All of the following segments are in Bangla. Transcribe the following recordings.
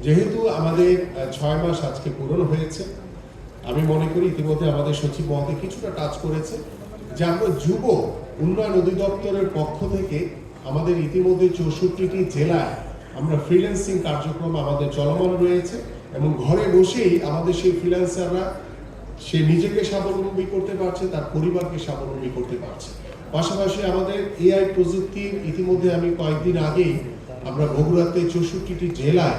যেহেতু আমাদের 6 মাস আজকে পূরণ হয়েছে, আমি মনে করি ইতিমধ্যে আমাদের সচিব মহোদয় কিছুটা টাচ করেছে যে আমরা যুব উন্নয়ন অধিদপ্তরের পক্ষ থেকে আমাদের ইতিমধ্যে 64টি জেলায় আমরা ফ্রিল্যান্সিং কার্যক্রম আমাদের চলমান রয়েছে এবং ঘরে বসেই আমাদের সেই ফ্রিল্যান্সাররা সে নিজেকে স্বাবলম্বী করতে পারছে, তার পরিবারকে স্বাবলম্বী করতে পারছে। পাশাপাশি আমাদের এআই প্রযুক্তির ইতিমধ্যে আমি কয়েকদিন আগেই আমরা বগুড়াতে 64টি জেলায়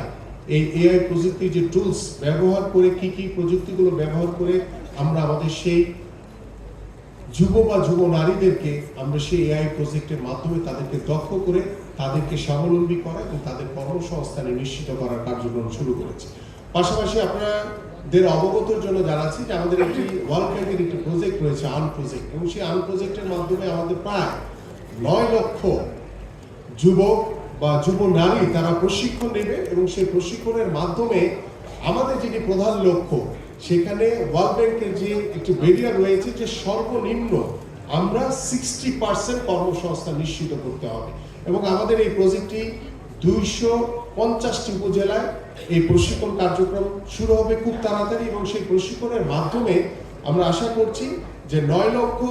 এই এআই প্রযুক্তির যে টুলস ব্যবহার করে কি প্রযুক্তিগুলো ব্যবহার করে আমরা আমাদের সেই যুব বা যুব নারীদেরকে আমরা সেই এআই প্রজেক্টের মাধ্যমে তাদেরকে দক্ষ করে তাদেরকে স্বাবলম্বী করা এবং তাদের কর্মসংস্থানে নিশ্চিত করার কার্যক্রম শুরু করেছে। পাশাপাশি আপনাদের অবগতর জন্য জানাচ্ছি যে আমাদের একটি ওয়ার্ল্ড ব্যাংকের একটি প্রজেক্ট রয়েছে আন প্রজেক্ট, এবং সেই আন প্রজেক্টের মাধ্যমে আমাদের প্রায় 9 লক্ষ যুবক বা যুব নারী তারা প্রশিক্ষণ নেবে এবং সেই প্রশিক্ষণের মাধ্যমে আমাদের যেটি প্রধান লক্ষ্য সেখানে ওয়ার্ল্ড ব্যাংকের যে একটি বেরিয়ার রয়েছে যে সর্বনিম্ন আমরা 60% কর্মসংস্থান নিশ্চিত করতে হবে, এবং আমাদের এই প্রজেক্টটি 250টি উপজেলায় এই প্রশিক্ষণ কার্যক্রম শুরু হবে খুব তাড়াতাড়ি, এবং সেই প্রশিক্ষণের মাধ্যমে আমরা আশা করছি যে 9 লক্ষ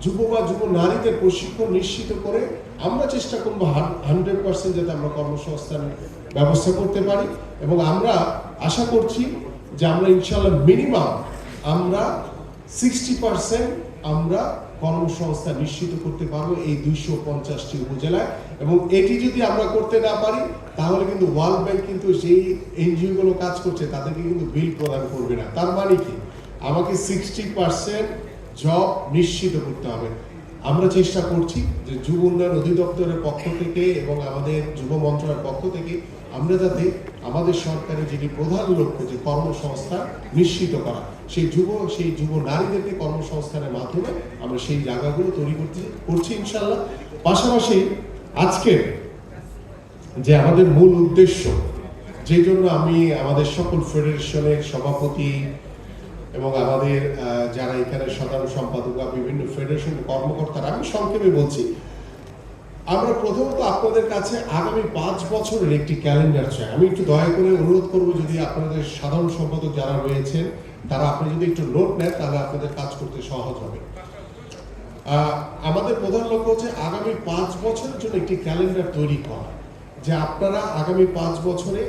যুব বা যুব নারীদের প্রশিক্ষণ নিশ্চিত করে আমরা চেষ্টা করবো 100% যাতে আমরা কর্মসংস্থান ব্যবস্থা করতে পারি, এবং আমরা আশা করছি যে আমরা ইনশাআল্লাহ মিনিমাম আমরা 60% আমরা কর্মসংস্থান নিশ্চিত করতে পারবো এই 250টি উপজেলায়। এবং এটি যদি আমরা করতে না পারি তাহলে কিন্তু ওয়ার্ল্ড ব্যাংক কিন্তু সেই এনজিও গুলো কাজ করছে তাদেরকে কিন্তু বিল প্রদান করবে না। তার মানে কি আমাকে 60% জব নিশ্চিত করতে হবে। আমরা চেষ্টা করছি যে যুব উন্নয়ন অধিদপ্তরের পক্ষ থেকে এবং আমাদের যুব মন্ত্রণালয়ের পক্ষ থেকে আমরা যাতে আমাদের সরকারের যেটি প্রধান লক্ষ্য যে কর্মসংস্থান নিশ্চিত করা সেই যুব নারীদেরকে কর্মসংস্থানের মাধ্যমে আমরা সেই জায়গাগুলো তৈরি করছি ইনশাআল্লাহ। পাশাপাশি আজকে যে আমাদের মূল উদ্দেশ্য যে জন্য আমি আমাদের সকল ফেডারেশনের সভাপতি এবং আমাদের যারা এখানে সাধারণ সম্পাদক বা বিভিন্ন ফেডারেশন কর্মকর্তারা, আমি সংক্ষেপে বলছি, আমরা প্রথমত আপনাদের কাছে আগামী 5 বছরের একটি ক্যালেন্ডার চাই। আমি একটু দয়া করে অনুরোধ করব যদি আপনাদের সাধারণ সম্পাদক যারা রয়েছেন তারা আপনি যদি একটু নোট নেন তাহলে আপনাদের কাজ করতে সহজ হবে। আমাদের প্রধান লক্ষ্য হচ্ছে আগামী 5 বছরের জন্য একটি ক্যালেন্ডার তৈরি করা, যে আপনারা আগামী 5 বছরে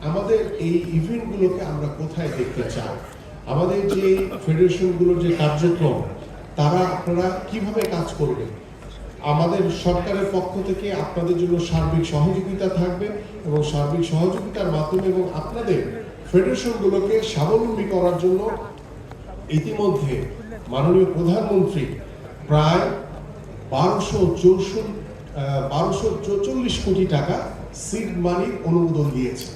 আমাদের এই ইভেন্টগুলোকে আমরা কোথায় দেখতে চাই, আমাদের যে ফেডারেশনগুলোর যে কার্যক্রম তারা আপনারা কিভাবে কাজ করবেন। আমাদের সরকারের পক্ষ থেকে আপনাদের জন্য সার্বিক সহযোগিতা থাকবে এবং সার্বিক সহযোগিতার মাধ্যমে এবং আপনাদের ফেডারেশনগুলোকে স্বাবলম্বী করার জন্য ইতিমধ্যে মাননীয় প্রধানমন্ত্রী প্রায় 1244 কোটি টাকা সিড মানির অনুমোদন দিয়েছে,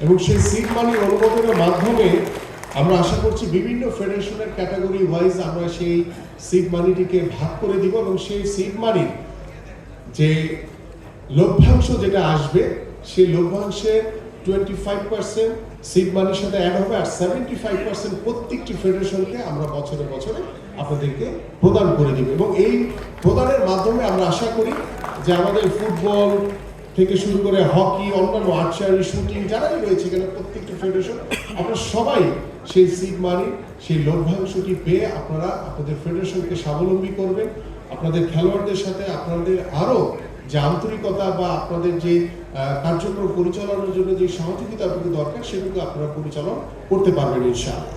এবং সেই সিড মানির অনুমোদনের মাধ্যমে আমরা আশা করছি বিভিন্ন ফেডারেশনের ক্যাটাগরি ওয়াইজ আমরা সেই সিড মানিটিকে ভাগ করে দিব, এবং সেই সিড মানির যে লভ্যাংশ যেটা আসবে সেই লভ্যাংশের 25% সিড মানির সাথে অ্যাড হবে, আর 75% প্রত্যেকটি ফেডারেশনকে আমরা বছরে বছরে আপনাদেরকে প্রদান করে দিব। এবং এই প্রদানের মাধ্যমে আমরা আশা করি যে আমাদের ফুটবল থেকে শুরু করে হকি, অন্যান্য আর্চারি, শুটিং যারাই রয়েছে এখানে প্রত্যেকটি ফেডারেশন আমরা সবাই সেই সিড মানি সেই লভ্যাংশটি পেয়ে আপনারা আপনাদের ফেডারেশনকে স্বাবলম্বী করবেন। আপনাদের খেলোয়াড়দের সাথে আপনাদের আরও যে আন্তরিকতা বা আপনাদের যে কার্যক্রম পরিচালনার জন্য যে সহযোগিতা আপনাদের দরকার সেগুলো আপনারা পরিচালনা করতে পারবেন ইনশাআল্লাহ।